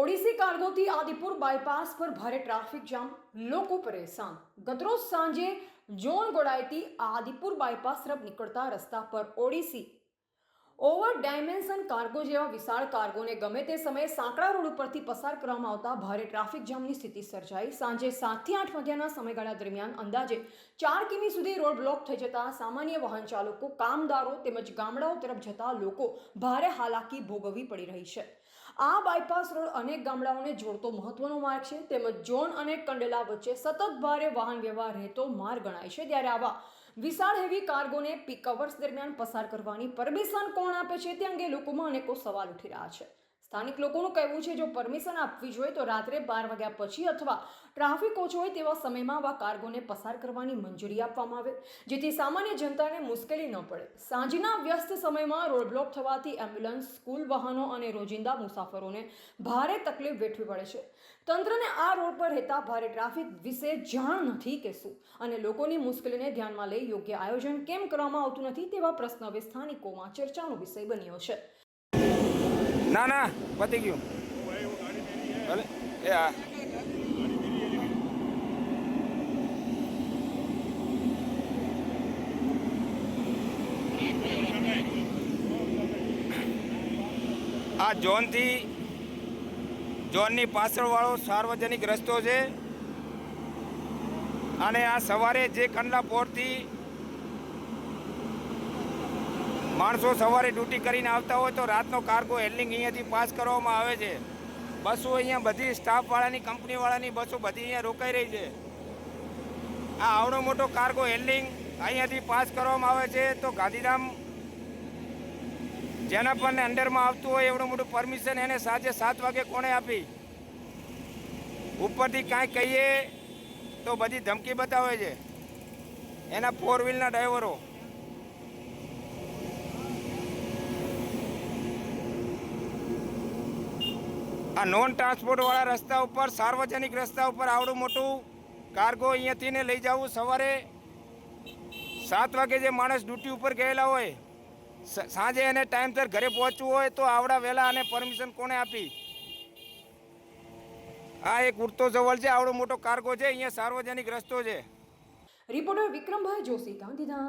Odissi कार्गोથી Adipur bypass पर भारे traffic jam, લોકો પરેશાન। ગતરોજ સાંજે જોન ગોડાઈથી આદિપુર બાયપાસ તરફ નીકળતા રસ્તા પર ઓડિસી ઓવર ડાયમેન્શન કાર્ગો જેવા વિશાળ કાર્ગોને ગમે તે સમયે સાંકડા રોડ ઉપરથી પસાર કરવામાં આવતા ભારે ટ્રાફિક જામની સ્થિતિ સર્જાઈ। સાંજે 7 થી 8 વાગ્યાના સમયગાળા દરમિયાન અંદાજે 4 કિમી સુધી રોડ બ્લોક થઈ જતા સામાન્ય વાહન ચાલકો, કામદારો તેમજ ગામડાઓ તરફ જતા લોકો ભારે હાલાકી ભોગવવી પડી રહી છે। આ બાયપાસ રોડ અનેક ગામડાઓને જોડતો મહત્વનો માર્ગ છે તેમજ જોન અને કંડલા વચ્ચે સતત ભારે વાહન વ્યવહાર રહેતો માર્ગ ગણાય છે। ત્યારે આવા વિશાળ હેવી કાર્ગોને પીક અવર્સ દરમિયાન પસાર કરવાની પરમિશન કોણ આપે છે તે અંગે લોકોમાં અનેકો સવાલ ઉઠી રહ્યા છે। સ્થાનિક લોકોનું કહેવું છે જો પરમિશન આપવી જોઈએ તો રાત્રે 12 વાગ્યા પછી અથવા ટ્રાફિક ઓછો હોય તેવા સમયમાં આવા કાર્ગોને પસાર કરવાની મંજૂરી આપવામાં આવે જેથી સામાન્ય જનતાને મુશ્કેલી ન પડે। સાંજના વ્યસ્ત સમયમાં રોડ બ્લોક થવાથી એમ્બ્યુલન્સ, સ્કૂલ વાહનો અને રોજિંદા મુસાફરોને ભારે તકલીફ વેઠવી પડે છે। તંત્રને આ રોડ પર રહેતા ભારે ટ્રાફિક વિશે જાણ નથી કે શું અને લોકોની મુશ્કેલીને ધ્યાનમાં લઈ યોગ્ય આયોજન કેમ કરવામાં આવતું નથી તેવા પ્રશ્ન હવે સ્થાનિકોમાં ચર્ચાનો વિષય બન્યો છે। ના ના પતી ગયું ભલે એ હા આ જોનની પાછળવાળો સાર્વજનિક રસ્તો છે અને આ સવારે જે કંડલા પોર્ટથી માણસો સવારે ડ્યુટી કરીને આવતા હોય તો રાતનો કાર્ગો હેન્ડલિંગ અહીંયાથી પાસ કરવામાં આવે છે। બસો અહીંયા બધી સ્ટાફવાળાની, કંપનીવાળાની બસો બધી અહીંયા રોકાઈ રહી છે। આ આવડો મોટો કાર્ગો હેન્ડલિંગ અહીંયાથી પાસ કરવામાં આવે છે તો ગાંધીધામ જેના પણ અંડરમાં આવતું હોય એવડું મોટું પરમિશન એને સાંજે 7 વાગે કોણે આપી? ઉપરથી કાંઈ કહીએ તો બધી ધમકી બતાવે છે એના 4 વ્હીલના ડ્રાઈવરો। આ નોન ટ્રાન્સપોર્ટવાળા રસ્તા ઉપર, સાર્વજનિક રસ્તા ઉપર આવડું મોટું કાર્ગો અહીંયાથી ને લઈ જવું સવારે 7 વાગે જે માણસ ડ્યુટી ઉપર ગયેલા હોય સાંજે એને ટાઈમસર ઘરે પહોંચવું હોય તો આવડા વહેલા અને પરમિશન કોણે આપી? આ એક ઉડતો સવાલ છે। આવડો મોટો કાર્ગો છે, અહીંયા સાર્વજનિક રસ્તો છે। રિપોર્ટર વિક્રમભાઈ જોશી, ગાંધીધામ।